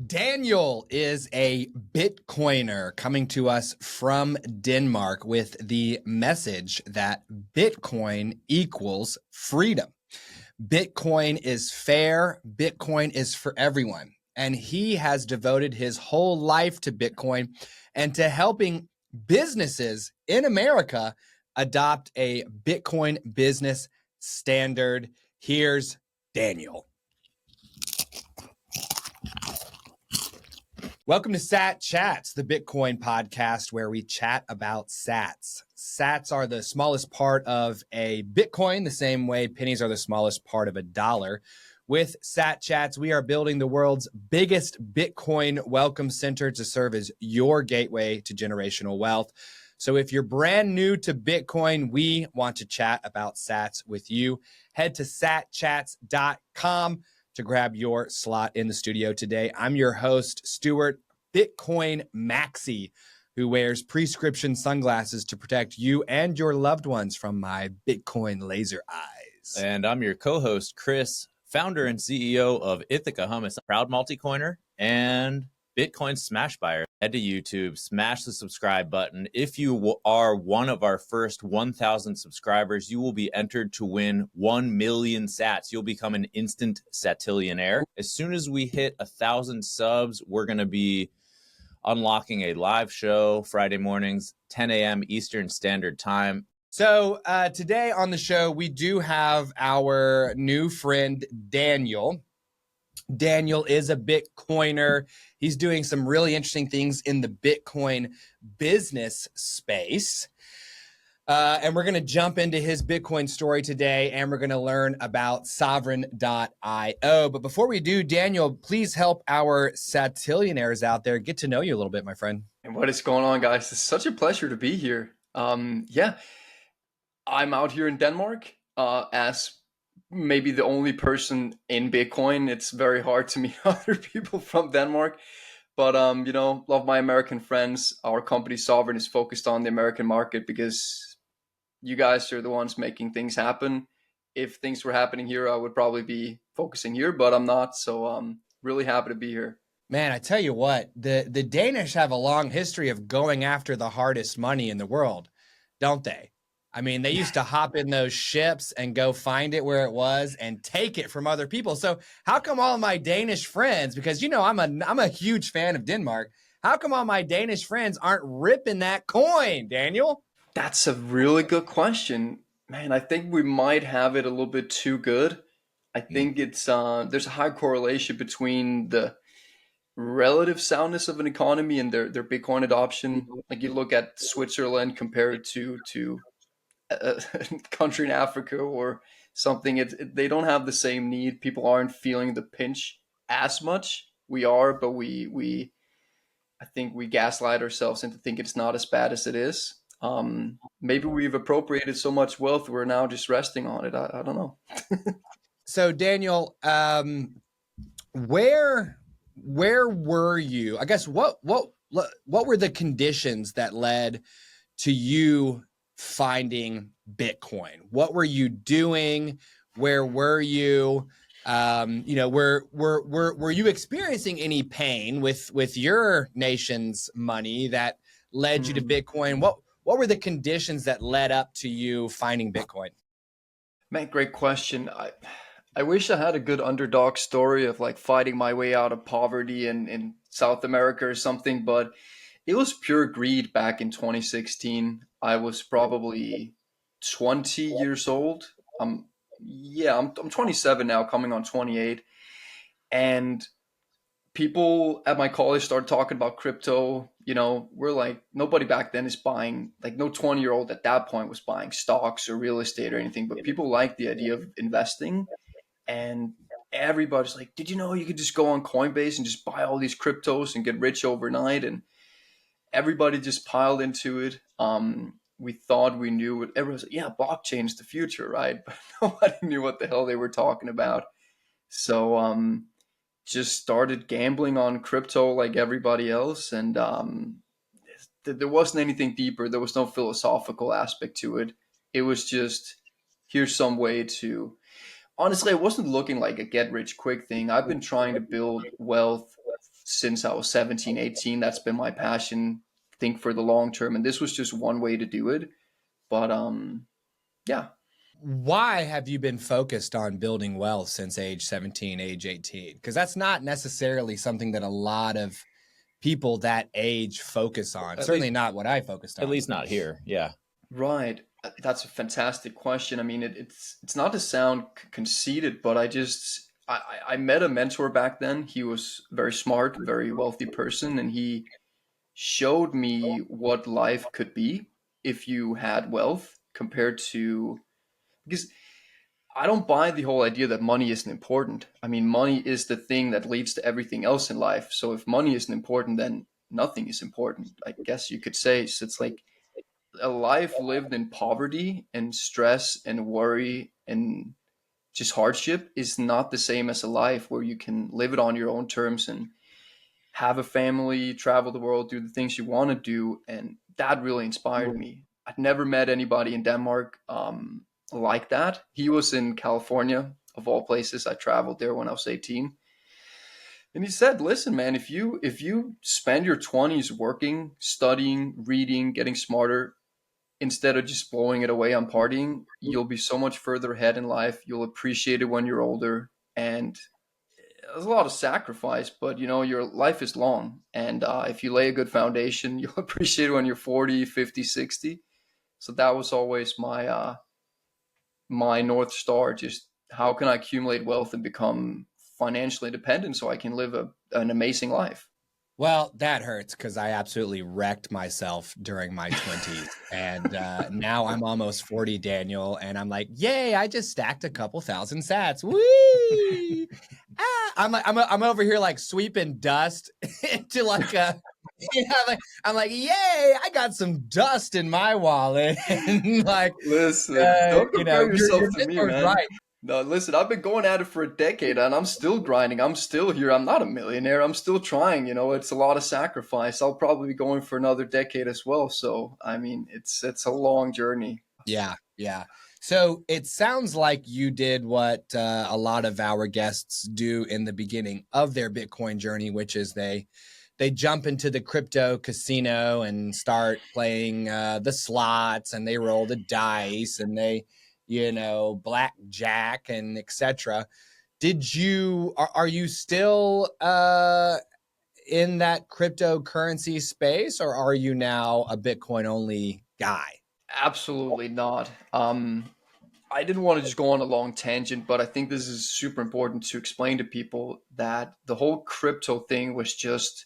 Daniel is a Bitcoiner coming to us from Denmark with the message that Bitcoin equals freedom. Bitcoin is fair. Bitcoin is for everyone. And he has devoted his whole life to Bitcoin and to helping businesses in America adopt a Bitcoin business standard. Here's Daniel. Welcome to Sat Chats, the Bitcoin podcast where we chat about sats. Sats are the smallest part of a Bitcoin, the same way pennies are the smallest part of a dollar. With Sat Chats, we are building the world's biggest Bitcoin welcome center to serve as your gateway to generational wealth. So if you're brand new to Bitcoin, we want to chat about sats with you. Head to satchats.com to grab your slot in the studio today. I'm your host, Stuart Bitcoin Maxi, who wears prescription sunglasses to protect you and your loved ones from my Bitcoin laser eyes. And I'm your co-host, Chris, founder and CEO of Ithaca, Hummus, proud multi-coiner and Bitcoin smash buyer. Head to YouTube, smash the subscribe button. If you are one of our first 1,000 subscribers, you will be entered to win 1 million sats. You'll become an instant satillionaire. As soon as we hit 1,000 subs, we're going to be unlocking a live show Friday mornings, 10 a.m. Eastern Standard Time. So today on the show, we do have our new friend, Daniel. Daniel is a Bitcoiner. He's doing some really interesting things in the Bitcoin business space. And we're going to jump into his Bitcoin story today, and we're going to learn about sovereign.io. But before we do, Daniel, please help our satillionaires out there get to know you a little bit, my friend. And what is going on, guys? It's such a pleasure to be here. I'm out here in Denmark as maybe the only person in Bitcoin. It's very hard to meet other people from Denmark, but love my American friends. Our company Sovereign is focused on the American market because you guys are the ones making things happen. If things were happening here, I would probably be focusing here, but I'm not. So I'm really happy to be here. Man, I tell you what, the Danish have a long history of going after the hardest money in the world, don't they? I mean, they used to hop in those ships and go find it where it was and take it from other people. So how come all my Danish friends, because I'm a huge fan of Denmark, how come all my Danish friends aren't ripping that coin, Daniel? That's a really good question. Man, I think we might have it a little bit too good. I think it's there's a high correlation between the relative soundness of an economy and their Bitcoin adoption. Like you look at Switzerland compared to a country in Africa or something, they don't have the same need. People aren't feeling the pinch as much. We are, but I think we gaslight ourselves into thinking it's not as bad as it is. Maybe we've appropriated so much wealth we're now just resting on it. I don't know. So Daniel, where were you? I guess what were the conditions that led to you finding Bitcoin? What were you doing? Where were you? Were you experiencing any pain with your nation's money that led you to Bitcoin? What were the conditions that led up to you finding Bitcoin? Man, great question. I wish I had a good underdog story of like fighting my way out of poverty in South America or something, but it was pure greed back in 2016. I was probably 20 years old. I'm 27 now, coming on 28. And people at my college started talking about crypto. We're like, nobody back then is buying, like no 20-year-old at that point was buying stocks or real estate or anything, but people like the idea of investing. And everybody's like, did you know you could just go on Coinbase and just buy all these cryptos and get rich overnight? And everybody just piled into it. We thought we knew it. Everyone was like, yeah, blockchain's the future, right? But nobody knew what the hell they were talking about. So just started gambling on crypto like everybody else. And there wasn't anything deeper. There was no philosophical aspect to it. It was just, here's some way to, honestly, it wasn't looking like a get rich quick thing. I've been trying to build wealth since I was 17, 18. That's been my passion, think for the long term. And this was just one way to do it. But yeah. Why have you been focused on building wealth since age 17, age 18? Because that's not necessarily something that a lot of people that age focus on. At Certainly least, not what I focused at on. least not here. Yeah. Right. That's a fantastic question. I mean, it's not to sound conceited, but I met a mentor back then. He was very smart, very wealthy person, and he showed me what life could be if you had wealth compared to, because I don't buy the whole idea that money isn't important. I mean, money is the thing that leads to everything else in life. So if money isn't important, then nothing is important, I guess you could say. So it's like a life lived in poverty and stress and worry and just hardship is not the same as a life where you can live it on your own terms and have a family, travel the world, do the things you want to do. And that really inspired me. I'd never met anybody in Denmark like that. He was in California, of all places. I traveled there when I was 18. And he said, listen, man, if you spend your 20s working, studying, reading, getting smarter, instead of just blowing it away on partying, you'll be so much further ahead in life. You'll appreciate it when you're older. And there's a lot of sacrifice, but you know, your life is long. And if you lay a good foundation, you'll appreciate it when you're 40, 50, 60. So that was always my North Star. Just how can I accumulate wealth and become financially independent so I can live an amazing life? Well, that hurts because I absolutely wrecked myself during my 20s. And now I'm almost 40, Daniel. And I'm like, yay, I just stacked a couple thousand sats. Whee! I'm over here like sweeping dust into like a, I'm like, yay, I got some dust in my wallet. And like, Listen, don't compare your yourself to me, mentor's man. right. No, listen, I've been going at it for a decade and I'm still grinding. I'm still here. I'm not a millionaire. I'm still trying. You know, it's a lot of sacrifice. I'll probably be going for another decade as well. So, I mean, it's a long journey. Yeah, yeah. So it sounds like you did what a lot of our guests do in the beginning of their Bitcoin journey, which is they jump into the crypto casino and start playing the slots, and they roll the dice, and they, blackjack and etc. Are you still in that cryptocurrency space, or are you now a Bitcoin only guy? Absolutely not. I didn't want to just go on a long tangent, but I think this is super important to explain to people that the whole crypto thing was just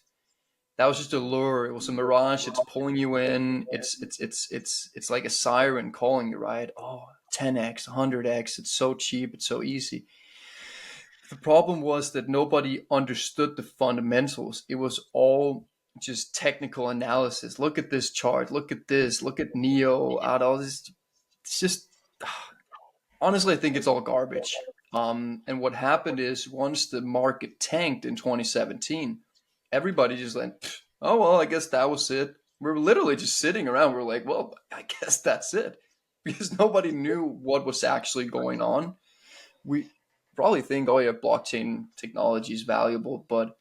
that was just a lure. It was a mirage. It's pulling you in. It's like a siren calling you, right? Oh, 10x, 100x. It's so cheap. It's so easy. The problem was that nobody understood the fundamentals. It was all just technical analysis. Look at this chart. Look at this. Look at Neo. Out all this. It's just honestly, I think it's all garbage. And what happened is once the market tanked in 2017, everybody just went, oh, well, I guess that was it. We're literally just sitting around. We're like, well, I guess that's it. Because nobody knew what was actually going on. We probably think, oh, yeah, blockchain technology is valuable. But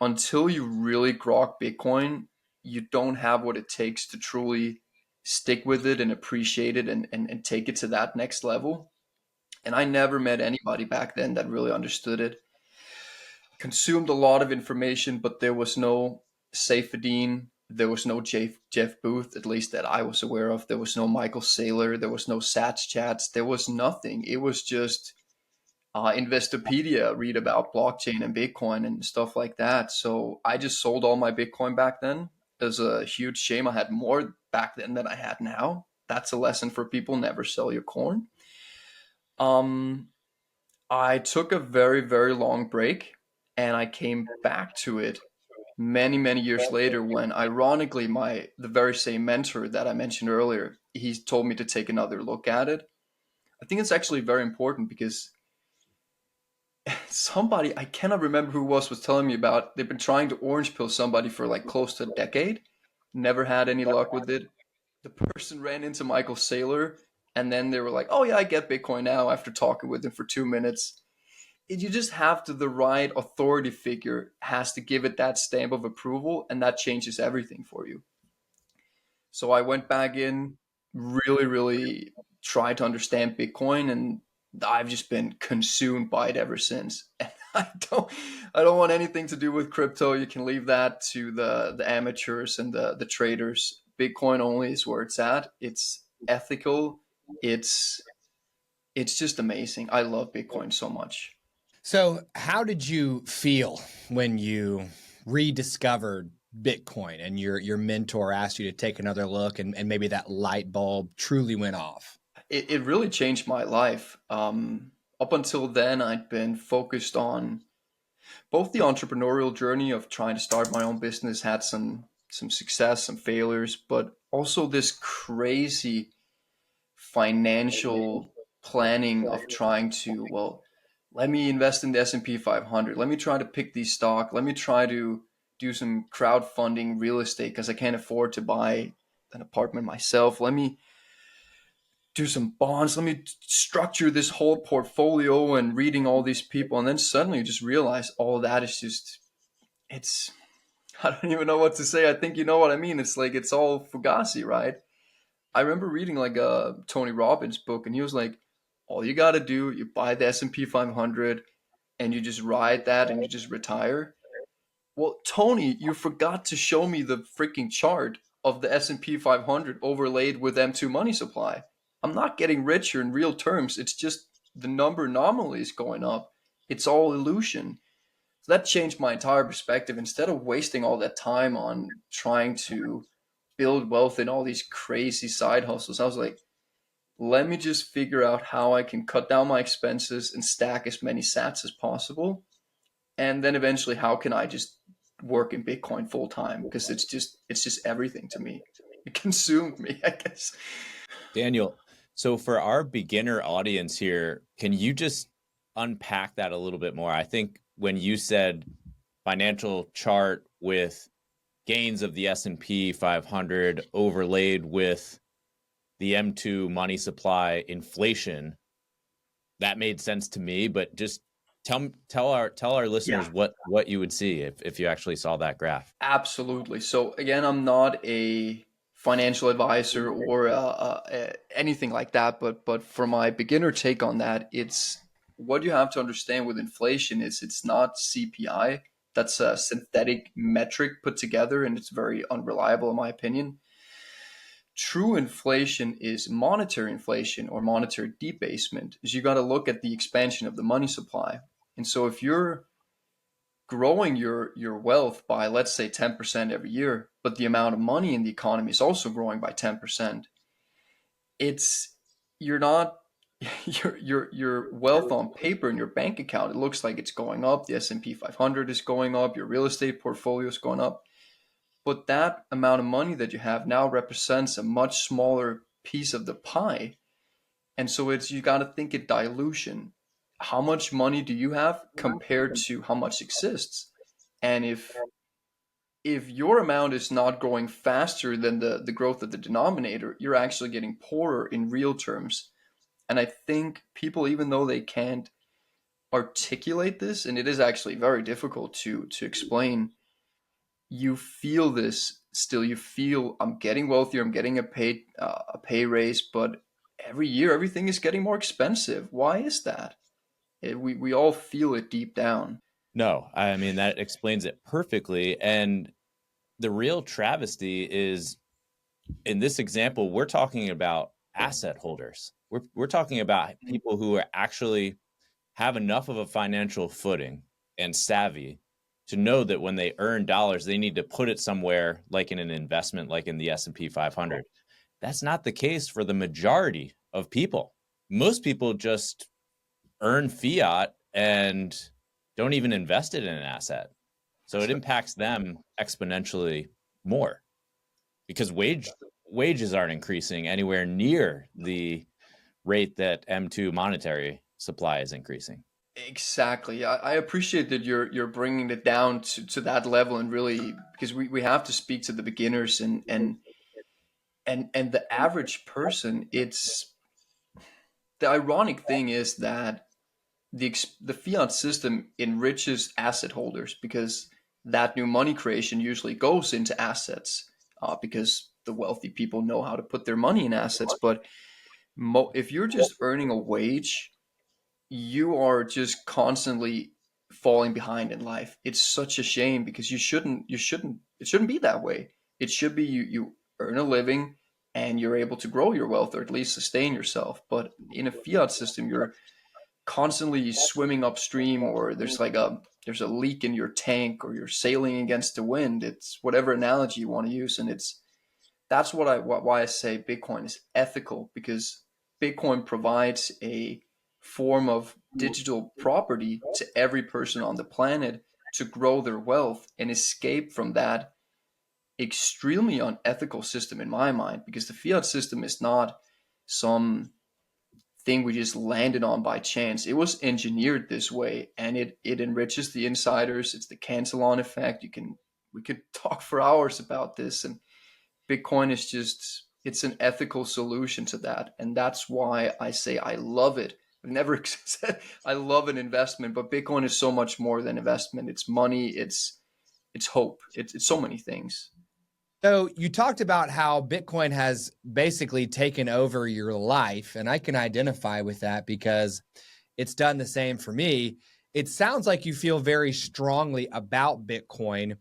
until you really grok Bitcoin, you don't have what it takes to truly stick with it and appreciate it and take it to that next level. And I never met anybody back then that really understood it. Consumed a lot of information, but there was no Saifedean, there was no Jeff Booth, at least that I was aware of. There was no Michael Saylor, there was no Sats chats, there was nothing. It was just Investopedia, read about blockchain and Bitcoin and stuff like that. So I just sold all my Bitcoin back then. It was a huge shame. I had more back then than I had now. That's a lesson for people: never sell your corn. Um, I took a very, very long break and I came back to it many, many years later when ironically the very same mentor that I mentioned earlier, he told me to take another look at it. I think it's actually very important because somebody, I cannot remember who it was telling me about, they've been trying to orange pill somebody for like close to a decade, never had any luck with it. The person ran into Michael Saylor and then they were like, oh yeah, I get Bitcoin now after talking with him for 2 minutes. you just have to, the right authority figure has to give it that stamp of approval, and that changes everything for you. So I went back in, really, really tried to understand Bitcoin, and I've just been consumed by it ever since. And I don't want anything to do with crypto. You can leave that to the amateurs and the traders. Bitcoin only is where it's at. It's ethical. It's it's just amazing. I love Bitcoin so much. So, how did you feel when you rediscovered Bitcoin and your mentor asked you to take another look and maybe that light bulb truly went off? It really changed my life. Up until then, I'd been focused on both the entrepreneurial journey of trying to start my own business, had some success, some failures, but also this crazy financial planning of trying to, well, let me invest in the S&P 500. Let me try to pick these stock. Let me try to do some crowdfunding real estate because I can't afford to buy an apartment myself. Let me do some bonds. Let me structure this whole portfolio, and reading all these people. And then suddenly you just realize all that is just, it's, I don't even know what to say. I think you know what I mean. It's like, it's all fugazi, right? I remember reading like a Tony Robbins book, and he was like, all you got to do, you buy the S&P 500 and you just ride that and you just retire. Well, Tony, you forgot to show me the freaking chart of the S&P 500 overlaid with M2 money supply. I'm not getting richer in real terms. It's just the number nominally is going up. It's all illusion. So that changed my entire perspective. Instead of wasting all that time on trying to build wealth in all these crazy side hustles, I was like, let me just figure out how I can cut down my expenses and stack as many sats as possible. And then eventually, how can I just work in Bitcoin full time? Because it's just everything to me. It consumed me, I guess. Daniel, so for our beginner audience here, can you just unpack that a little bit more? I think when you said financial chart with gains of the S&P 500 overlaid with the M2 money supply inflation, that made sense to me, but just tell our listeners Yeah, what you would see if you actually saw that graph. absolutely. So again, I'm not a financial advisor or anything like that, but for my beginner take on that, it's what you have to understand with inflation is it's not CPI. That's a synthetic metric put together, and it's very unreliable in my opinion. True inflation is monetary inflation or monetary debasement. Is you got to look at the expansion of the money supply. And so if you're growing your wealth by, let's say, 10% every year, but the amount of money in the economy is also growing by 10%, it's, you're not, your wealth on paper in your bank account, it looks like it's going up. The S&P 500 is going up, your real estate portfolio is going up, but that amount of money that you have now represents a much smaller piece of the pie. And so it's, you got to think it dilution. How much money do you have compared to how much exists? And if your amount is not growing faster than the growth of the denominator, you're actually getting poorer in real terms. And I think people, even though they can't articulate this, and it is actually very difficult to explain, you feel this still. You feel, I'm getting wealthier, I'm getting a pay raise, but every year everything is getting more expensive. Why is that? We all feel it deep down. No, I mean that explains it perfectly. And the real travesty is in this example, we're talking about asset holders. We're talking about people who are actually have enough of a financial footing and savvy to know that when they earn dollars, they need to put it somewhere like in an investment, like in the S&P 500. That's not the case for the majority of people. Most people just earn fiat and don't even invest it in an asset. So it impacts them exponentially more because wages aren't increasing anywhere near the rate that M2 monetary supply is increasing. Exactly. I appreciate that you're bringing it down to that level, and really, because we have to speak to the beginners and the average person. It's, the ironic thing is that the fiat system enriches asset holders because that new money creation usually goes into assets, because the wealthy people know how to put their money in assets. But if you're just earning a wage, you are just constantly falling behind in life. It's such a shame because it shouldn't be that way. It should be you earn a living and you're able to grow your wealth or at least sustain yourself. But in a fiat system, you're constantly swimming upstream, or there's a leak in your tank, or you're sailing against the wind. It's whatever analogy you want to use, and that's why I say Bitcoin is ethical, because Bitcoin provides a form of digital property to every person on the planet to grow their wealth and escape from that extremely unethical system in my mind, because the fiat system is not some thing we just landed on by chance. It was engineered this way, and it enriches the insiders. It's the cancel on effect. We could talk for hours about this, and Bitcoin is just it's an ethical solution to that, and that's why I say I love it. I've never said I love an investment, but Bitcoin is so much more than investment. It's money. It's hope. It's so many things. So you talked about how Bitcoin has basically taken over your life, and I can identify with that because it's done the same for me. It sounds like you feel very strongly about Bitcoin.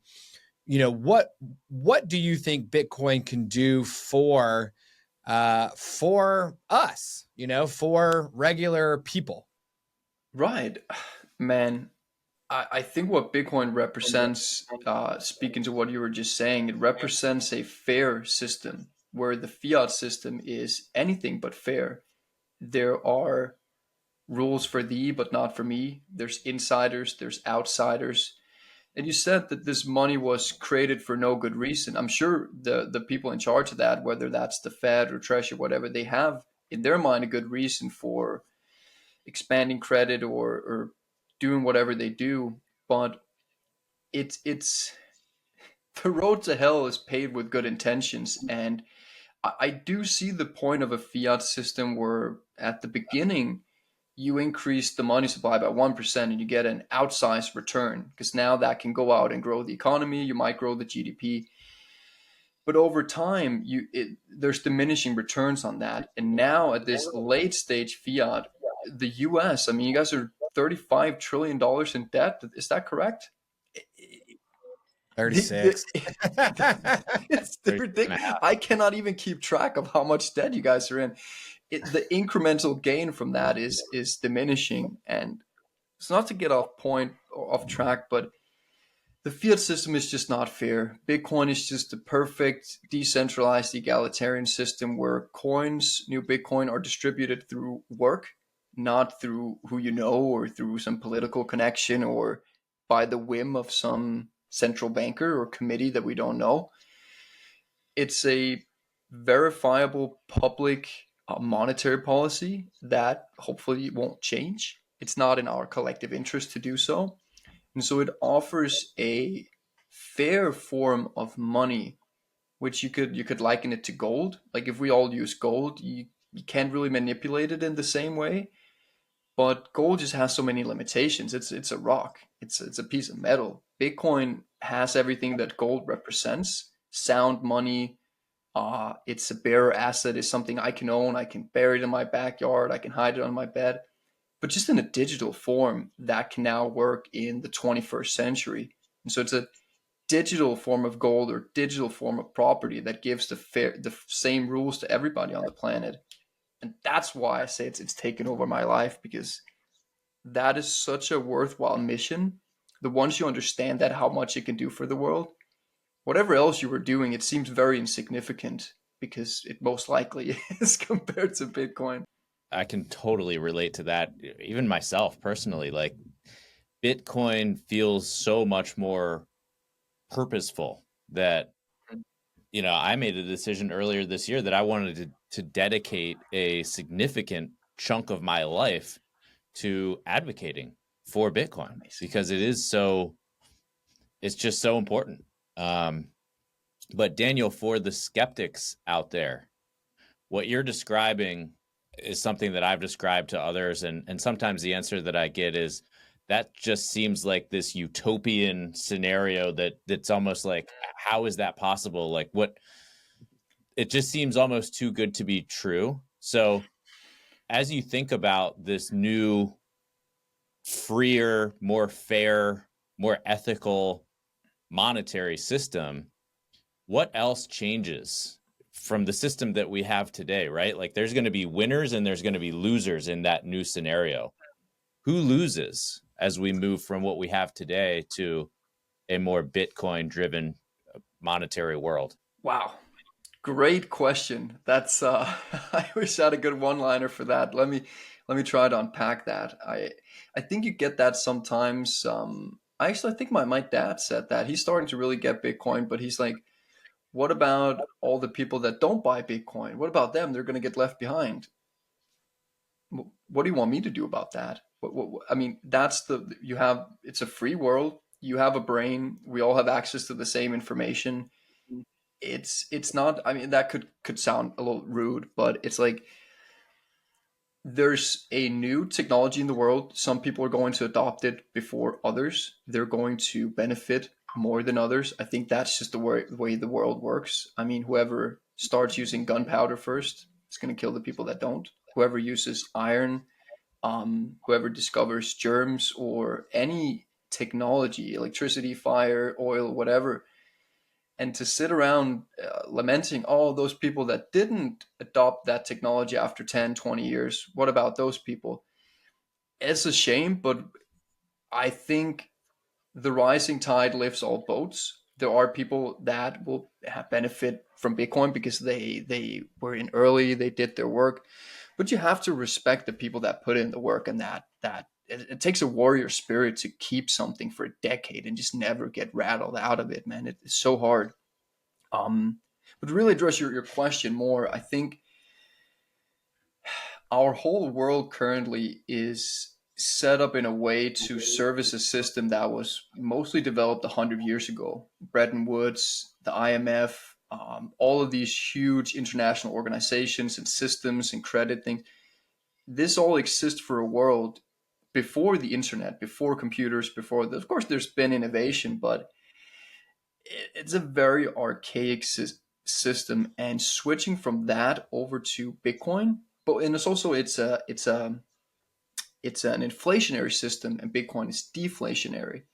What do you think Bitcoin can do for us, for regular people? Right, man. I think what Bitcoin represents, speaking to what you were just saying, it represents a fair system where the fiat system is anything but fair. There are rules for thee, but not for me. There's insiders, there's outsiders. And you said that this money was created for no good reason. I'm sure the people in charge of that, whether that's the Fed or Treasury, whatever, they have in their mind a good reason for expanding credit or doing whatever they do. But it's the road to hell is paved with good intentions, and I do see the point of a fiat system where at the beginning you increase the money supply by 1% and you get an outsized return, because now that can go out and grow the economy. You might grow the GDP, but over time there's diminishing returns on that. And now at this late stage fiat, the US, I mean, you guys are $35 trillion in debt. Is that correct? The, 36. it's ridiculous. I cannot even keep track of how much debt you guys are in. The incremental gain from that is diminishing, and it's not to get off point or off track, but the fiat system is just not fair. Bitcoin is just the perfect decentralized egalitarian system where coins, new Bitcoin, are distributed through work, not through who you know or through some political connection or by the whim of some central banker or committee that we don't know. It's a verifiable public monetary policy that hopefully won't change. It's not in our collective interest to do so. And so it offers a fair form of money, which you could liken it to gold. Like if we all use gold, you can't really manipulate it in the same way. But gold just has so many limitations. It's a rock. It's a piece of metal. Bitcoin has everything that gold represents. Sound money. It's a bearer asset. Is something I can own. I can bury it in my backyard. I can hide it on my bed. But just in a digital form that can now work in the 21st century. And so it's a digital form of gold or digital form of property that gives the same rules to everybody on the planet. And that's why I say it's taken over my life, because that is such a worthwhile mission. The once you understand that, how much it can do for the world, whatever else you were doing, it seems very insignificant because it most likely is compared to Bitcoin. I can totally relate to that. Even myself personally, like Bitcoin feels so much more purposeful that, I made a decision earlier this year that I wanted to dedicate a significant chunk of my life to advocating for Bitcoin because it's just so important. But Daniel, for the skeptics out there, what you're describing is something that I've described to others. And sometimes the answer that I get is that just seems like this utopian scenario that's almost like, how is that possible? Like what, it just seems almost too good to be true. So as you think about this new, freer, more fair, more ethical monetary system, what else changes from the system that we have today, right? Like there's going to be winners and there's going to be losers in that new scenario. Who loses as we move from what we have today to a more Bitcoin driven monetary world? Wow. Great question. That's I wish I had a good one-liner for that. Let me try to unpack that. I think you get that sometimes. I think my dad said that. He's starting to really get Bitcoin, but he's like, what about all the people that don't buy Bitcoin? What about them? They're going to get left behind. What do you want me to do about that? I mean, that's you have, it's a free world. You have a brain. We all have access to the same information. It's not, I mean, that could sound a little rude, but it's like there's a new technology in the world. Some people are going to adopt it before others. They're going to benefit more than others. I think that's just the way the world works. I mean, whoever starts using gunpowder first is going to kill the people that don't. Whoever uses iron, whoever discovers germs or any technology, electricity, fire, oil, whatever, and to sit around lamenting all those people that didn't adopt that technology after 10, 20 years, what about those people? It's a shame, but I think the rising tide lifts all boats. There are people that will benefit from Bitcoin because they were in early, they did their work, but you have to respect the people that put in the work, and that it takes a warrior spirit to keep something for a decade and just never get rattled out of it, man. It's so hard. Um, but to really address your question more, I think our whole world currently is set up in a way to service a system that was mostly developed 100 years ago. Bretton Woods, the IMF, all of these huge international organizations and systems and credit things. This all exists for a world before the internet, before computers, of course, there's been innovation, but it's a very archaic system, and switching from that over to Bitcoin, but and it's also it's an inflationary system, and Bitcoin is deflationary.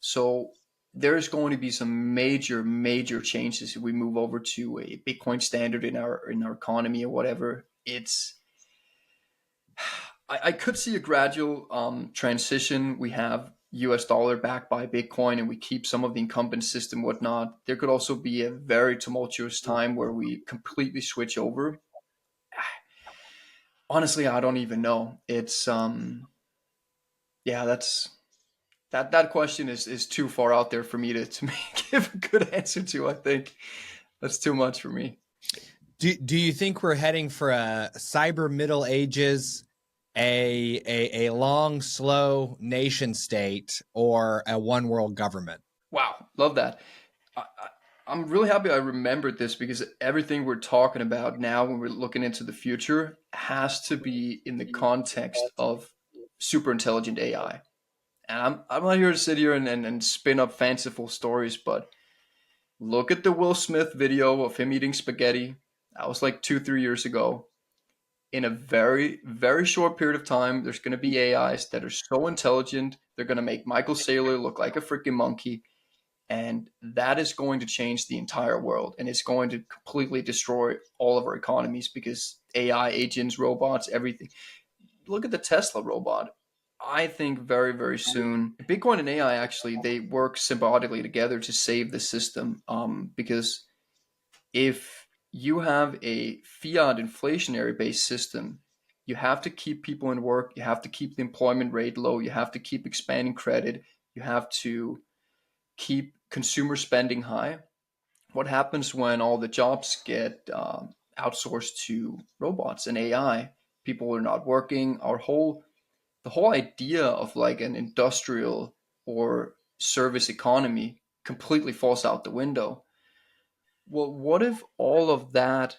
So there's going to be some major changes if we move over to a Bitcoin standard in our economy or whatever. It's I could see a gradual transition. We have US dollar backed by Bitcoin and we keep some of the incumbent system, whatnot. There could also be a very tumultuous time where we completely switch over. Honestly, I don't even know. It's yeah, that question is too far out there for me to give a good answer to. I think that's too much for me. Do you think we're heading for a cyber Middle Ages, a long, slow nation state, or a one world government? Wow, love that. I'm really happy I remembered this because everything we're talking about now, when we're looking into the future, has to be in the context of super intelligent AI. And I'm not here to sit here and spin up fanciful stories, but look at the Will Smith video of him eating spaghetti. That was like 2, 3 years ago. In a very short period of time, there's going to be AIs that are so intelligent, they're going to make Michael Saylor look like a freaking monkey. And that is going to change the entire world. And it's going to completely destroy all of our economies because AI, agents, robots, everything. Look at the Tesla robot. I think very soon, Bitcoin and AI actually, they work symbiotically together to save the system. Because if you have a fiat inflationary based system, you have to keep people in work, you have to keep the employment rate low, you have to keep expanding credit, you have to keep consumer spending high. What happens when all the jobs get outsourced to robots and AI? People are not working. The whole idea of like an industrial or service economy completely falls out the window. Well, what if all of that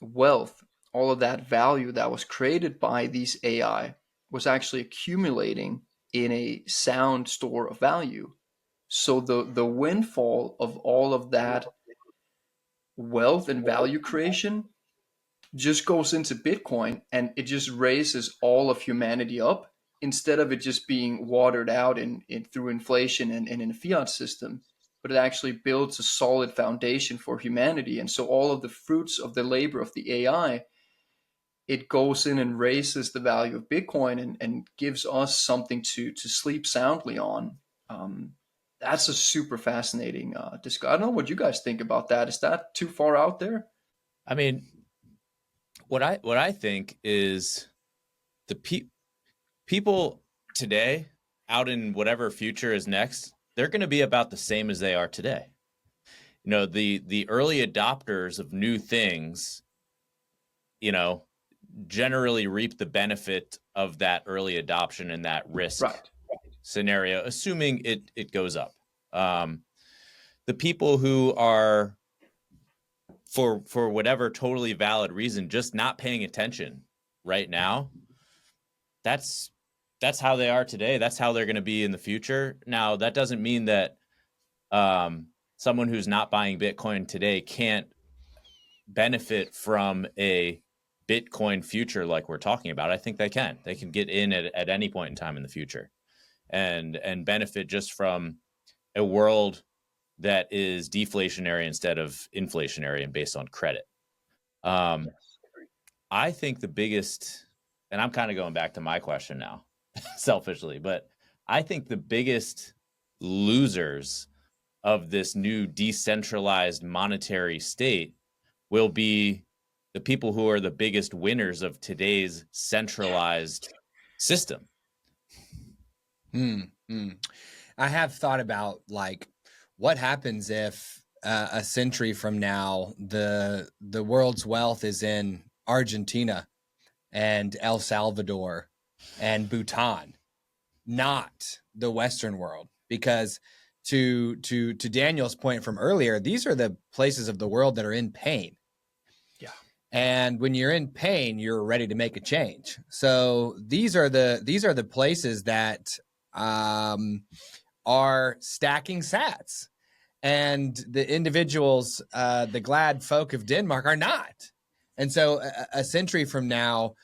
wealth all of that value that was created by these AI was actually accumulating in a sound store of value. So the windfall of all of that wealth and value creation just goes into Bitcoin, and it just raises all of humanity up instead of it just being watered out through inflation and in a fiat system. But it actually builds a solid foundation for humanity. And so all of the fruits of the labor of the AI, it goes in and raises the value of Bitcoin, and gives us something to sleep soundly on. Um, that's a super fascinating discussion. I don't know what you guys think about that. Is that too far out there? I mean, what I think is the people today out in whatever future is next, they're going to be about the same as they are today. You know, the early adopters of new things, you know, generally reap the benefit of that early adoption and that risk Right. scenario, assuming it goes up. The people who are for whatever totally valid reason just not paying attention right now, that's how they are today. That's how they're going to be in the future. Now, that doesn't mean that someone who's not buying Bitcoin today can't benefit from a Bitcoin future like we're talking about. I think they can. They can get in at any point in time in the future and benefit just from a world that is deflationary instead of inflationary and based on credit. I think the biggest, and I'm kind of going back to my question now, selfishly, but I think the biggest losers of this new decentralized monetary state will be the people who are the biggest winners of today's centralized system. I have thought about like what happens if a century from now the world's wealth is in Argentina and El Salvador and Bhutan, not the Western world, because to Daniel's point from earlier, these are the places of the world that are in pain. Yeah. And when you're in pain, you're ready to make a change. So these are the places that are stacking sats, and the individuals, the glad folk of Denmark, are not. And so a century from now,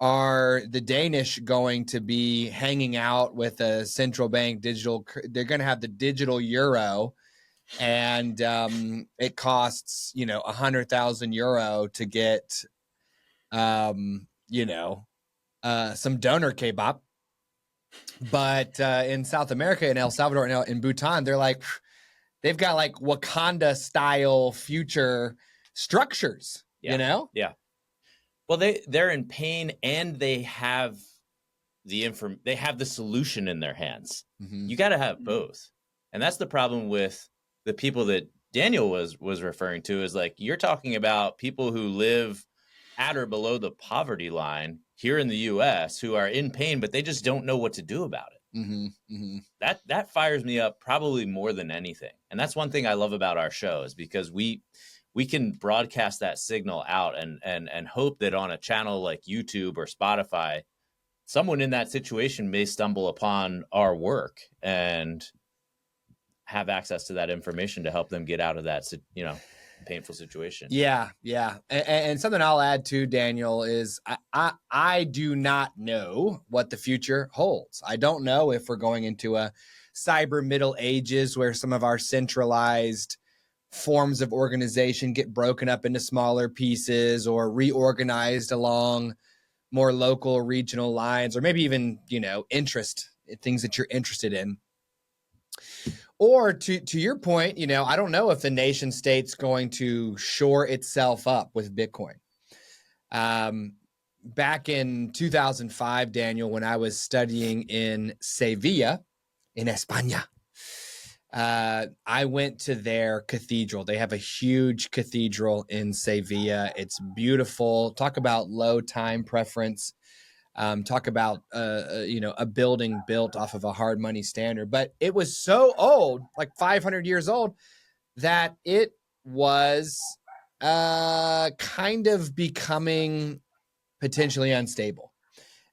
are the Danish going to be hanging out with a central bank digital? They're going to have the digital euro, and it costs, 100,000 euro to get, some donor kebab. But in South America, in El Salvador, and in Bhutan, they've got like Wakanda style future structures. Yeah. Yeah. Well, they're in pain, and they have they have the solution in their hands. Mm-hmm. You got to have both. And that's the problem with the people that Daniel was referring to, is like, you're talking about people who live at or below the poverty line here in the US who are in pain, but they just don't know what to do about it. Mm-hmm. Mm-hmm. That fires me up probably more than anything. And that's one thing I love about our show, is because we can broadcast that signal out and hope that on a channel like YouTube or Spotify, someone in that situation may stumble upon our work and have access to that information to help them get out of that, painful situation. Yeah. And something I'll add to Daniel is I do not know what the future holds. I don't know if we're going into a cyber Middle Ages where some of our centralized forms of organization get broken up into smaller pieces or reorganized along more local, regional lines, or maybe even, things that you're interested in. Or to your point, I don't know if the nation state's going to shore itself up with Bitcoin. Back in 2005, Daniel, when I was studying in Sevilla, in España, I went to their cathedral. They have a huge cathedral in Sevilla. It's beautiful. Talk about low time preference. Talk about a building built off of a hard money standard. But it was so old, like 500 years old, that it was kind of becoming potentially unstable.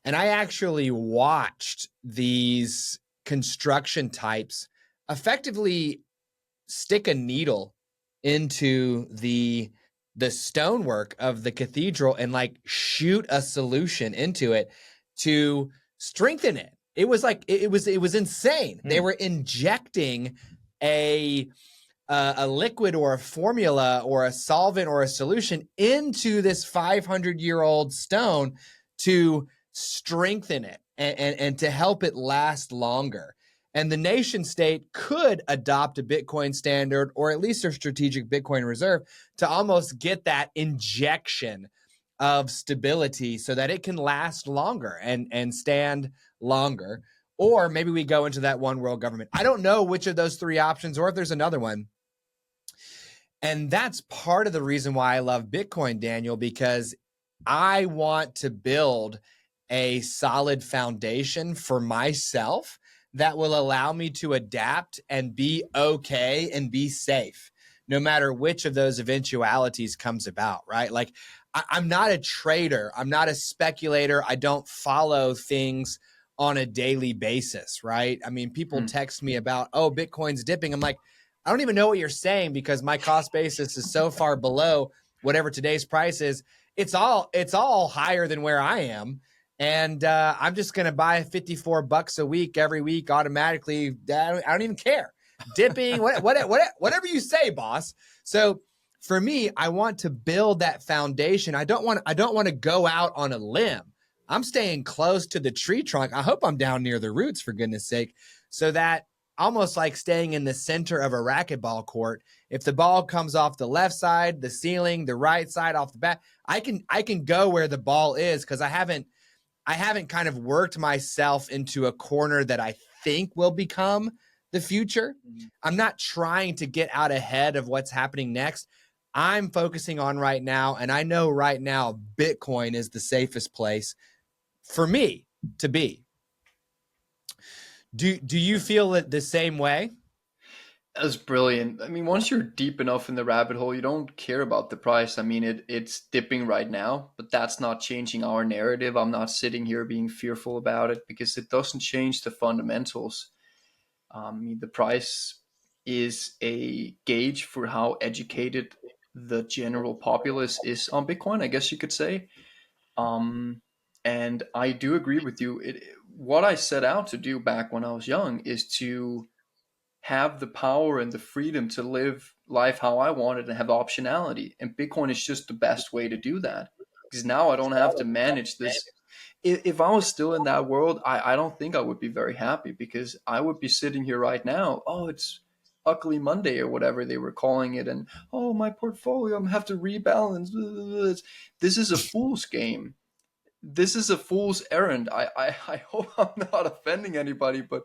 And I actually watched these construction types effectively stick a needle into the stonework of the cathedral and like shoot a solution into it to strengthen it. It was like it was insane. They were injecting a liquid or a formula or a solvent or a solution into this 500-year-old stone to strengthen it and to help it last longer. And the nation state could adopt a Bitcoin standard or at least a strategic Bitcoin reserve to almost get that injection of stability so that it can last longer and stand longer. Or maybe we go into that one world government. I don't know which of those three options or if there's another one. And that's part of the reason why I love Bitcoin, Daniel, because I want to build a solid foundation for myself that will allow me to adapt and be okay and be safe, no matter which of those eventualities comes about, right? Like, I'm not a trader. I'm not a speculator. I don't follow things on a daily basis, right? I mean, people text me about, oh, Bitcoin's dipping. I'm like, I don't even know what you're saying because my cost basis is so far below whatever today's price is. It's all higher than where I am. And I'm just going to buy $54 a week every week automatically. I don't even care. Dipping, whatever you say, boss. So for me, I want to build that foundation. I don't want to go out on a limb. I'm staying close to the tree trunk. I hope I'm down near the roots, for goodness sake, so that almost like staying in the center of a racquetball court. If the ball comes off the left side, the ceiling, the right side, off the bat, I can go where the ball is because I haven't kind of worked myself into a corner that I think will become the future. I'm not trying to get out ahead of what's happening next. I'm focusing on right now, and I know right now Bitcoin is the safest place for me to be. Do you feel it the same way? That's brilliant. I mean, once you're deep enough in the rabbit hole, you don't care about the price. I mean, it's dipping right now, but that's not changing our narrative. I'm not sitting here being fearful about it because it doesn't change the fundamentals. I mean, the price is a gauge for how educated the general populace is on Bitcoin, I guess you could say. Um, and I do agree with you. What I set out to do back when I was young is to have the power and the freedom to live life how I wanted and have optionality. And Bitcoin is just the best way to do that because now I don't have to manage this. If I was still in that world, I don't think I would be very happy because I would be sitting here right now. Oh, it's Ugly Monday or whatever they were calling it. And oh, my portfolio, I'm have to rebalance. This is a fool's game. This is a fool's errand. I hope I'm not offending anybody, but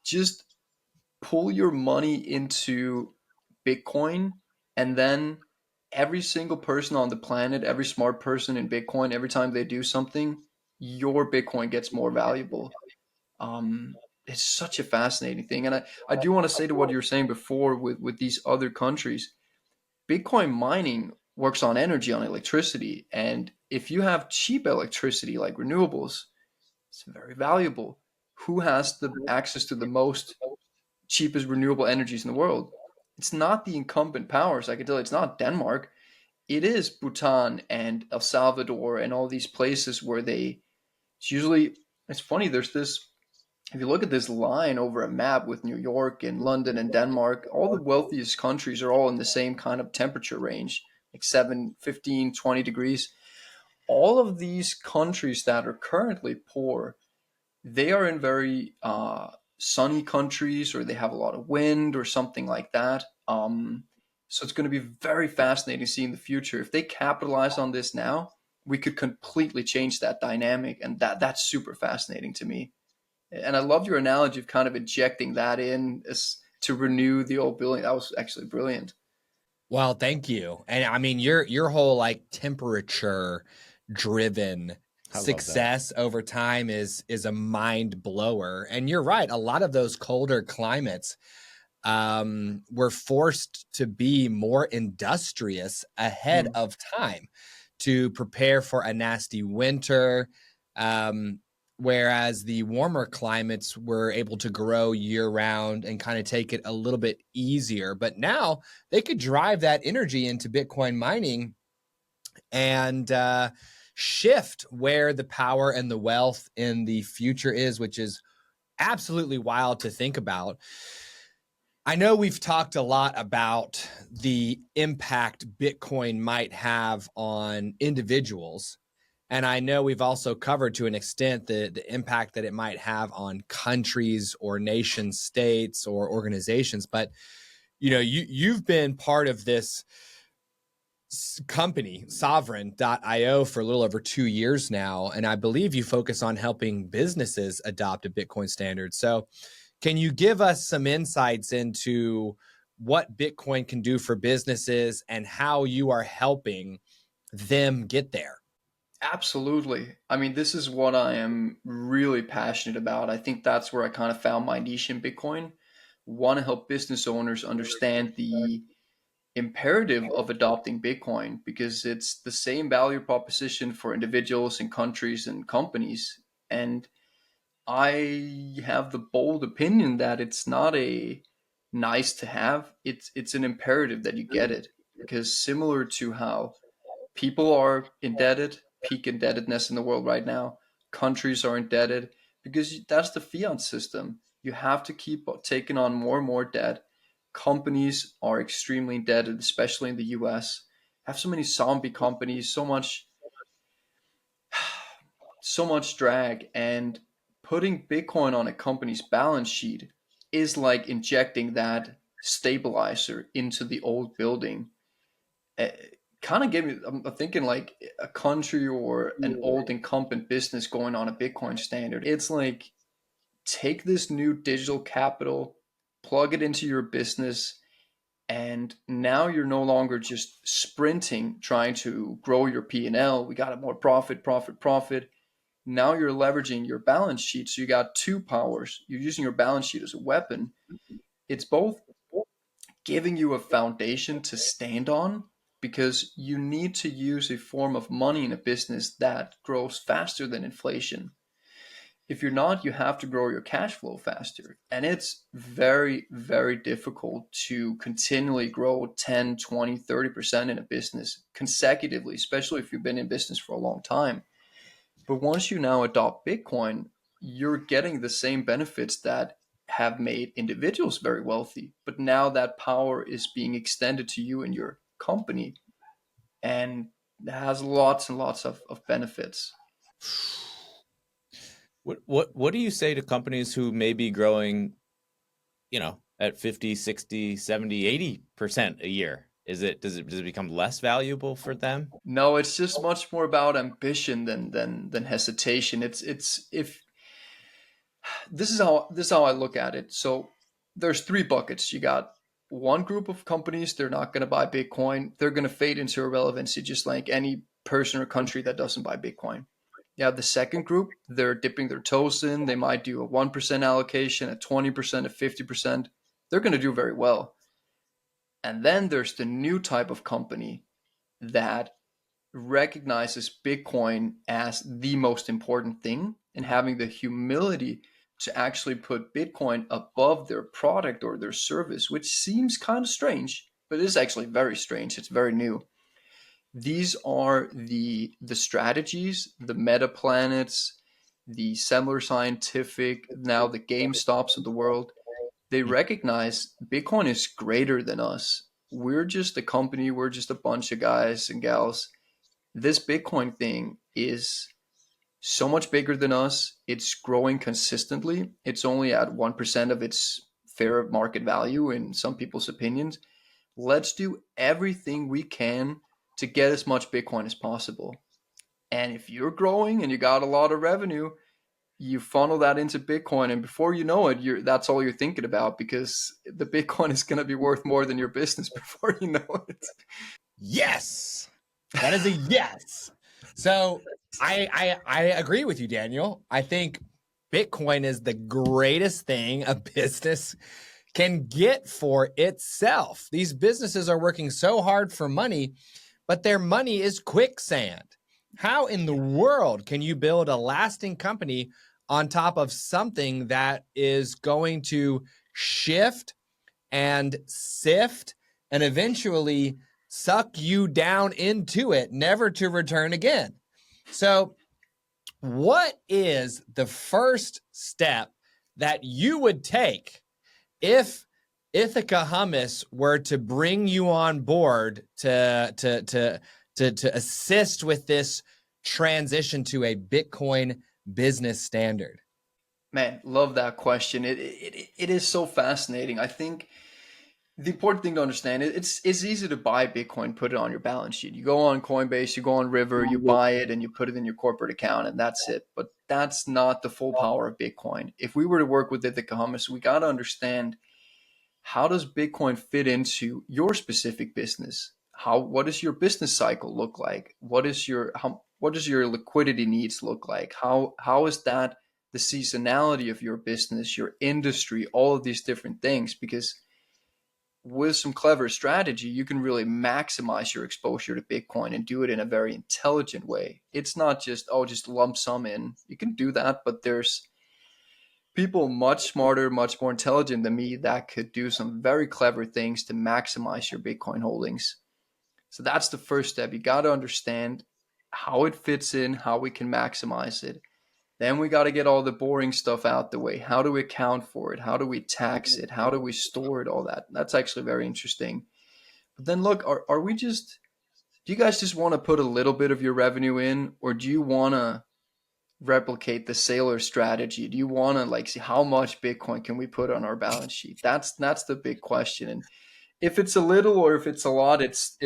just pull your money into Bitcoin, and then every single person on the planet, every smart person in Bitcoin, every time they do something, your Bitcoin gets more valuable. It's such a fascinating thing. And I do want to say to what you were saying before with these other countries, Bitcoin mining works on energy, on electricity. And if you have cheap electricity like renewables, it's very valuable. Who has the access to the most cheapest renewable energies in the world? It's not the incumbent powers. I can tell you, it's not Denmark. It is Bhutan and El Salvador and all these places where it's usually, it's funny, there's this, if you look at this line over a map with New York and London and Denmark, all the wealthiest countries are all in the same kind of temperature range, like 7, 15, 20 degrees. All of these countries that are currently poor, they are in very sunny countries or they have a lot of wind or something like that. So it's going to be very fascinating to see in the future. If they capitalize on this now, we could completely change that dynamic. And that's super fascinating to me. And I love your analogy of kind of injecting that in to renew the old building. That was actually brilliant. Well, thank you. And I mean, your whole like temperature driven success over time is a mind blower. And you're right. A lot of those colder climates, were forced to be more industrious ahead of time to prepare for a nasty winter. Whereas the warmer climates were able to grow year round and kind of take it a little bit easier. But now they could drive that energy into Bitcoin mining and shift where the power and the wealth in the future is, which is absolutely wild to think about. I know we've talked a lot about the impact Bitcoin might have on individuals. And I know we've also covered to an extent the impact that it might have on countries or nation states or organizations. But, you've been part of this company, Sovereign.io, for a little over 2 years now. And I believe you focus on helping businesses adopt a Bitcoin standard. So can you give us some insights into what Bitcoin can do for businesses and how you are helping them get there? Absolutely. I mean, this is what I am really passionate about. I think that's where I kind of found my niche in Bitcoin. Want to help business owners understand the imperative of adopting Bitcoin because it's the same value proposition for individuals and countries and companies. And I have the bold opinion that it's not a nice to have. It's an imperative that you get it because similar to how people are indebted, peak indebtedness in the world right now. Countries are indebted because that's the fiat system. You have to keep taking on more and more debt. Companies are extremely indebted, especially in the US. Have so many zombie companies, so much drag, and putting Bitcoin on a company's balance sheet is like injecting that stabilizer into the old building. Kind of gave me, I'm thinking like a country or an old incumbent business going on a Bitcoin standard. It's like take this new digital capital, plug it into your business, and now you're no longer just sprinting trying to grow your P&L. We got more profit, profit, profit. Now you're leveraging your balance sheet. So you got two powers. You're using your balance sheet as a weapon. It's both giving you a foundation to stand on because you need to use a form of money in a business that grows faster than inflation. If you're not, you have to grow your cash flow faster. And it's very, very difficult to continually grow 10, 20, 30% in a business consecutively, especially if you've been in business for a long time. But once you now adopt Bitcoin, you're getting the same benefits that have made individuals very wealthy. But now that power is being extended to you and your company, and it has lots and lots of benefits. What do you say to companies who may be growing, at 50, 60, 70, 80% a year? Does it become less valuable for them? No, it's just much more about ambition than hesitation. It's if this is how I look at it. So there's three buckets. You got one group of companies, they're not going to buy Bitcoin. They're going to fade into irrelevancy, just like any person or country that doesn't buy Bitcoin. You have the second group, they're dipping their toes in. They might do a 1% allocation, a 20%, a 50%. They're going to do very well. And then there's the new type of company that recognizes Bitcoin as the most important thing and having the humility to actually put Bitcoin above their product or their service, which seems kind of strange, but it is actually very strange. It's very new. These are the strategies, the meta planets, the Semler Scientific, now the GameStops of the world. They recognize Bitcoin is greater than us. We're just a company, we're just a bunch of guys and gals. This Bitcoin thing is so much bigger than us. It's growing consistently. It's only at 1% of its fair market value in some people's opinions. Let's do everything we can to get as much Bitcoin as possible. And if you're growing and you got a lot of revenue, you funnel that into Bitcoin, and before you know it, that's all you're thinking about because the Bitcoin is going to be worth more than your business before you know it. Yes, that is a yes. So I agree with you, Daniel. I think Bitcoin is the greatest thing a business can get for itself. These businesses are working so hard for money, but their money is quicksand. How in the world can you build a lasting company on top of something that is going to shift and sift and eventually suck you down into it, never to return again? So, what is the first step that you would take if Ithaca Hummus were to bring you on board to assist with this transition to a Bitcoin business standard? Man, love that question. It is so fascinating. I think the important thing to understand is it's easy to buy Bitcoin, put it on your balance sheet. You go on Coinbase, you go on River, you buy it, and you put it in your corporate account, and that's it. But that's not the full power of Bitcoin. If we were to work with Ithaca Hummus, we got to understand, how does Bitcoin fit into your specific business? What does your business cycle look like? What does your liquidity needs look like? How is that the seasonality of your business, your industry, all of these different things? Because with some clever strategy, you can really maximize your exposure to Bitcoin and do it in a very intelligent way. It's not just, oh, just lump sum in. You can do that, but there's people much smarter, much more intelligent than me that could do some very clever things to maximize your Bitcoin holdings. So that's the first step. You got to understand how it fits in, how we can maximize it. Then we got to get all the boring stuff out the way. How do we account for it? How do we tax it? How do we store it? All that. That's actually very interesting. But then look, are we just, do you guys just want to put a little bit of your revenue in, or do you want to replicate the sailor strategy? Do you want to like see how much Bitcoin can we put on our balance sheet? That's the big question. And if it's a little or if it's a lot, it's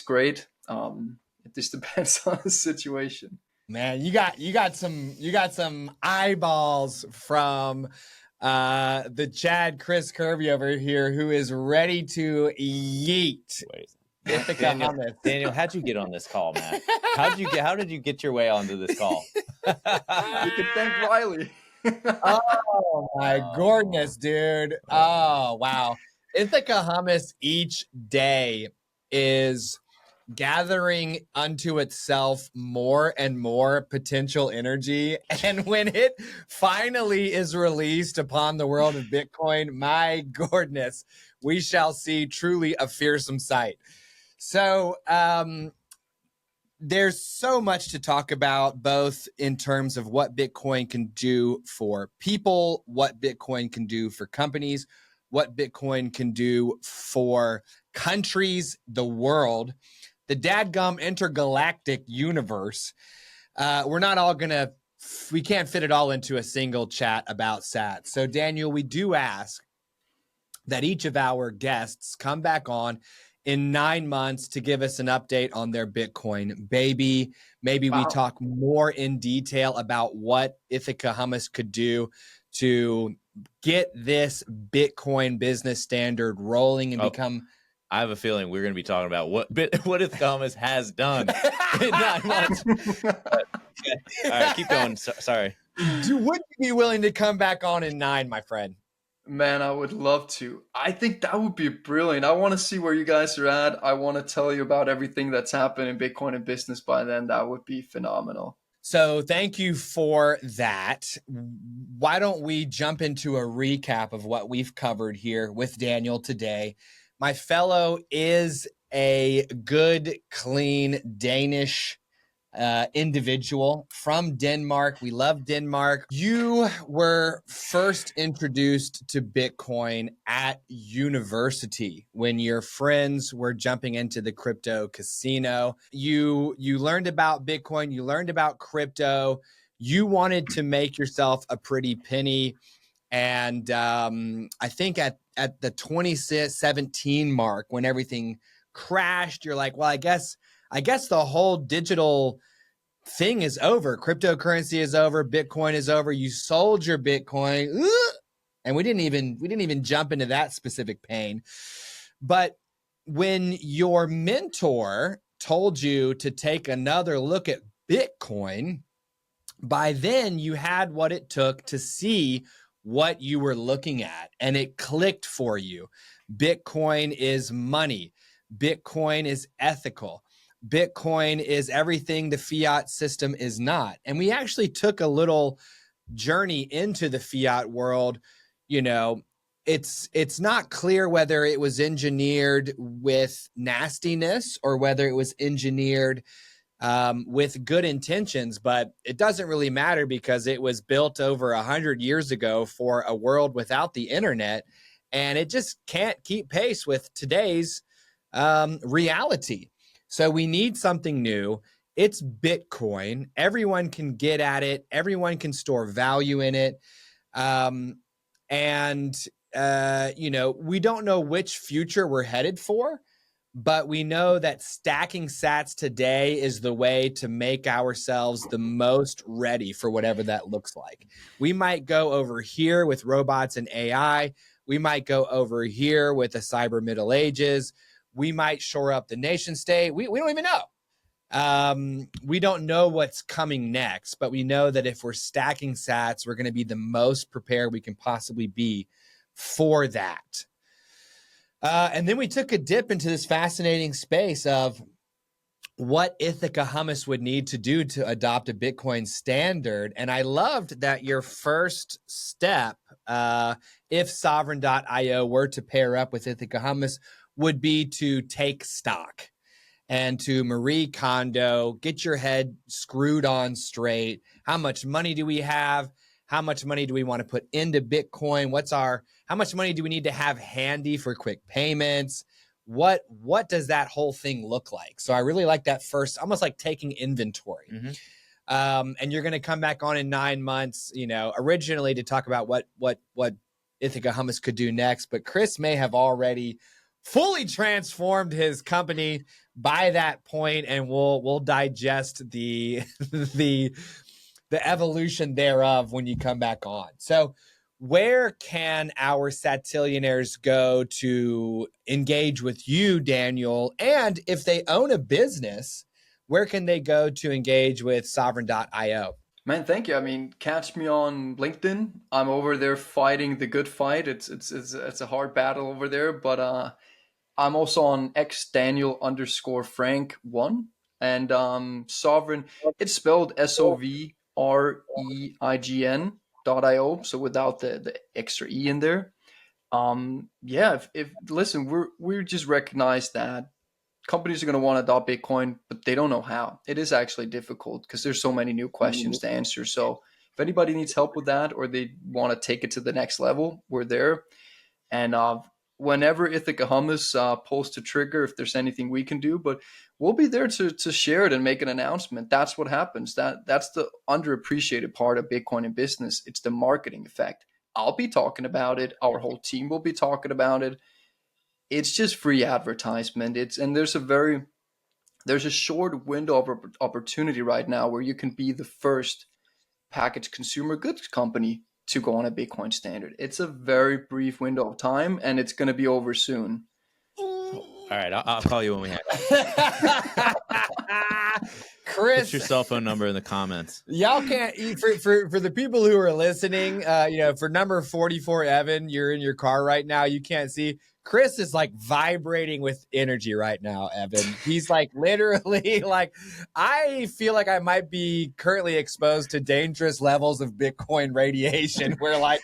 great. It just depends on the situation. Man, you got some eyeballs from the Chad Chris Kirby over here, who is ready to yeet. Daniel, how'd you get on this call, man? How did you get your way onto this call? You can thank Riley. Oh my goodness, dude. Oh wow. Ithaca Hummus each day is gathering unto itself more and more potential energy. And when it finally is released upon the world of Bitcoin, my goodness, we shall see truly a fearsome sight. So there's so much to talk about, both in terms of what Bitcoin can do for people, what Bitcoin can do for companies, what Bitcoin can do for countries, the world, the dadgum intergalactic universe. We're not all we can't fit it all into a single chat about sats. So Daniel, we do ask that each of our guests come back on in 9 months to give us an update on their Bitcoin baby. Maybe we talk more in detail about what Ithaca Hummus could do to get this Bitcoin business standard rolling and become. I have a feeling we're going to be talking about what Ithaca Hummus has done in 9 months. All right, keep going. Sorry. Would you be willing to come back on in 9, my friend? Man, I would love to. I think that would be brilliant. I want to see where you guys are at. I want to tell you about everything that's happened in Bitcoin and business by then. That would be phenomenal. So thank you for that. Why don't we jump into a recap of what we've covered here with Daniel today? My fellow is a good, clean Danish individual from Denmark. We love Denmark. You were first introduced to Bitcoin at university when your friends were jumping into the crypto casino. You learned about Bitcoin. You learned about crypto. You wanted to make yourself a pretty penny. And I think at the 2017 mark, when everything crashed, you're like, well, I guess the whole digital thing is over. Cryptocurrency is over. Bitcoin is over. You sold your Bitcoin, and we didn't even jump into that specific pain. But when your mentor told you to take another look at Bitcoin, by then you had what it took to see what you were looking at and it clicked for you. Bitcoin is money. Bitcoin is ethical. Bitcoin is everything the fiat system is not. And we actually took a little journey into the fiat world. You know, it's not clear whether it was engineered with nastiness or whether it was engineered with good intentions, but it doesn't really matter because it was built over 100 years ago for a world without the internet, and it just can't keep pace with today's reality. So we need something new. It's Bitcoin. Everyone can get at it. Everyone can store value in it. You know, we don't know which future we're headed for, but we know that stacking sats today is the way to make ourselves the most ready for whatever that looks like. We might go over here with robots and AI. We might go over here with the cyber Middle Ages. We might shore up the nation state. We don't even know. We don't know what's coming next, but we know that if we're stacking sats, we're going to be the most prepared we can possibly be for that. And then we took a dip into this fascinating space of what Ithaca Hummus would need to do to adopt a Bitcoin standard. And I loved that your first step, if Sovereign.io were to pair up with Ithaca Hummus, would be to take stock and to Marie Kondo, get your head screwed on straight. How much money do we have? How much money do we want to put into Bitcoin? How much money do we need to have handy for quick payments? What does that whole thing look like? So I really like that first, almost like taking inventory. Mm-hmm. And you're going to come back on in 9 months, you know, originally to talk about what Ithaca Hummus could do next, but Chris may have already fully transformed his company by that point, and we'll digest the evolution thereof when you come back on. So where can our Satillionaires go to engage with you, Daniel? And if they own a business, where can they go to engage with Sovereign.io? Man, thank you. I mean, catch me on LinkedIn. I'm over there fighting the good fight. It's a hard battle over there, but I'm also on xDaniel_Frank1 and Sovereign. It's spelled SOVREIGN.io, so without the extra e in there. Yeah, if listen, we just recognize that companies are going to want to adopt Bitcoin, but they don't know how. It is actually difficult because there's so many new questions to answer. So if anybody needs help with that or they want to take it to the next level, we're there. And whenever Ithaca Hummus pulls the trigger, if there's anything we can do, but we'll be there to share it and make an announcement. That's what happens. That's the underappreciated part of Bitcoin in business. It's the marketing effect. I'll be talking about it. Our whole team will be talking about it. It's just free advertisement. There's a short window of opportunity right now where you can be the first packaged consumer goods company to go on a Bitcoin standard. It's a very brief window of time, and it's going to be over soon. All right, I'll call you when we have Chris, put your cell phone number in the comments. Y'all can't eat for the people who are listening. You know, for number 44, Evan, you're in your car right now. You can't see. Chris is like vibrating with energy right now, Evan. He's like literally like, I feel like I might be currently exposed to dangerous levels of Bitcoin radiation where like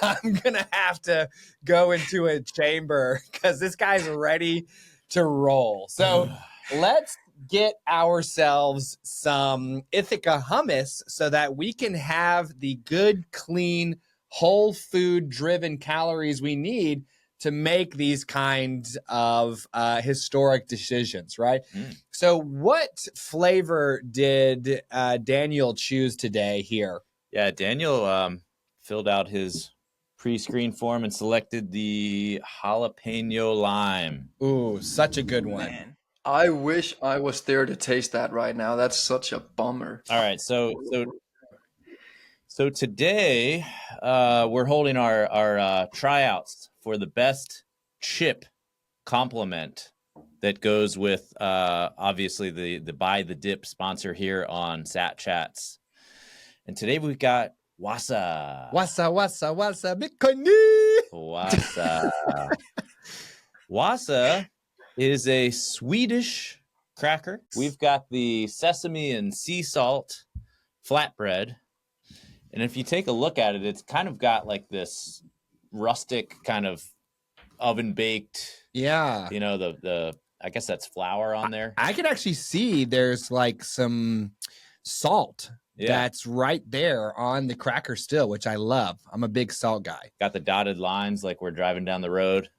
I'm going to have to go into a chamber because this guy's ready to roll. So let's get ourselves some Ithaca Hummus so that we can have the good, clean, whole food driven calories we need to make these kinds of historic decisions, right? So what flavor did Daniel choose today here? Yeah, Daniel filled out his pre-screen form and selected the jalapeno lime. Ooh, such a good one. Man, I wish I was there to taste that right now. That's such a bummer. All right, so today we're holding our tryouts for the best chip complement that goes with obviously the Buy the Dip sponsor here on Sat Chats. And today we've got Wasa. Wasa, Bitcoin. Wasa. Wasa is a Swedish cracker. We've got the sesame and sea salt flatbread. And if you take a look at it, it's kind of got like this rustic kind of oven baked. Yeah. You know, the I guess that's flour on there. I can actually see there's like some salt that's right there on the cracker still, which I love. I'm a big salt guy. Got the dotted lines like we're driving down the road.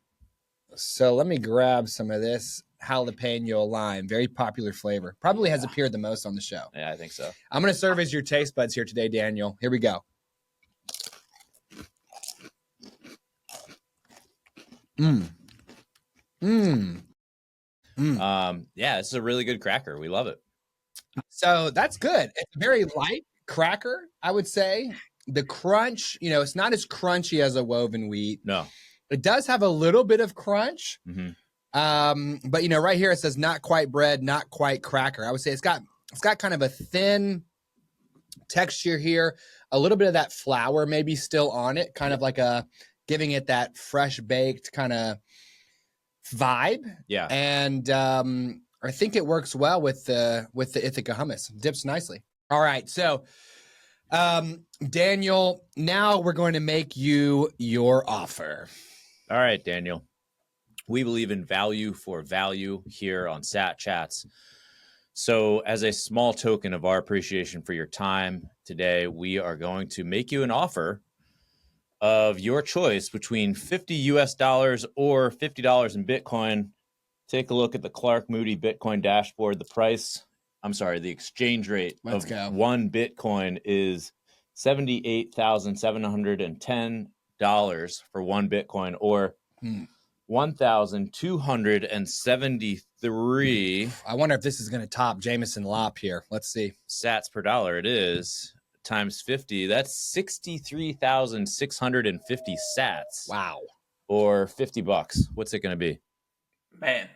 So let me grab some of this jalapeno lime. Very popular flavor. Probably has appeared the most on the show. Yeah, I think so. I'm going to serve as your taste buds here today, Daniel. Here we go. Yeah, this is a really good cracker. We love it. So that's good. It's a very light cracker, I would say. The crunch, it's not as crunchy as a woven wheat. No. It does have a little bit of crunch. Mm-hmm. But right here it says not quite bread, not quite cracker. I would say it's got kind of a thin texture here, a little bit of that flour maybe still on it, kind of like giving it that fresh baked kind of vibe. Yeah. And I think it works well with the Ithaca hummus. Dips nicely. All right, so Daniel, now we're going to make you your offer. All right, Daniel. We believe in value for value here on Sat Chats. So as a small token of our appreciation for your time today, we are going to make you an offer of your choice between $50 US or $50 in Bitcoin. Take a look at the Clark Moody Bitcoin dashboard. The exchange rate of one Bitcoin is $78,710 for one Bitcoin, or $1,273. I wonder if this is going to top Jameson Lop here. Let's see. Sats per dollar. It is times 50. That's 63,650 sats. Wow. Or $50. What's it going to be? Man,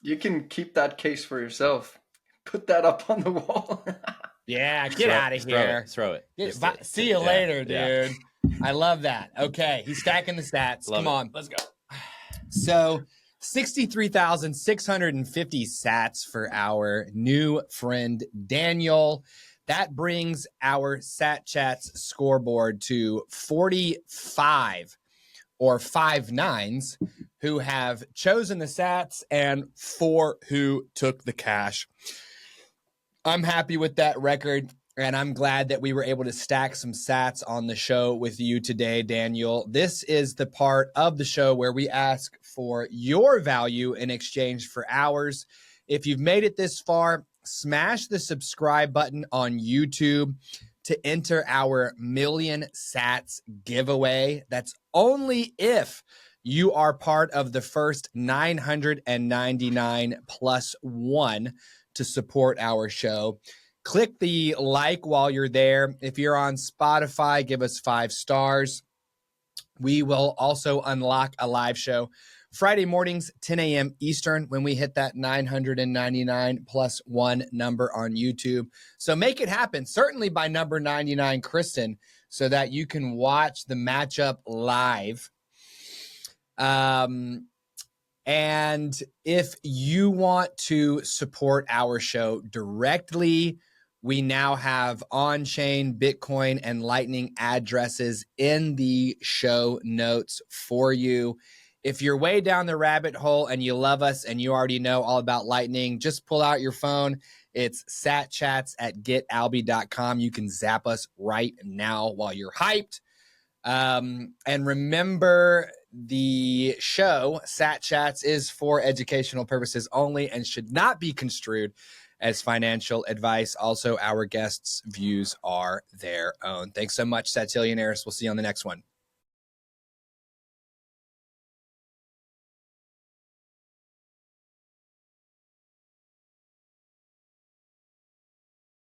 you can keep that case for yourself. Put that up on the wall. Yeah, get out of here. Throw it. See you later, dude. I love that. Okay, he's stacking the stats. Come on. Let's go. So 63,650 sats for our new friend, Daniel. That brings our Sat Chats scoreboard to 45 or 5 nines who have chosen the sats and 4 who took the cash. I'm happy with that record, and I'm glad that we were able to stack some sats on the show with you today, Daniel. This is the part of the show where we ask for your value in exchange for ours. If you've made it this far, smash the subscribe button on YouTube to enter our Million Sats giveaway. That's only if you are part of the first 999 plus 1 to support our show. Click the like while you're there. If you're on Spotify, give us 5 stars. We will also unlock a live show Friday mornings, 10 a.m. Eastern, when we hit that 999 plus 1 number on YouTube. So make it happen, certainly by number 99, Kristen, so that you can watch the matchup live. And if you want to support our show directly, we now have on-chain Bitcoin and Lightning addresses in the show notes for you. If you're way down the rabbit hole and you love us and you already know all about Lightning, just pull out your phone. It's satchats@getalby.com. You can zap us right now while you're hyped. And remember, the show, Sat Chats, is for educational purposes only and should not be construed as financial advice. Also, our guests' views are their own. Thanks so much, Satillionaires. We'll see you on the next one.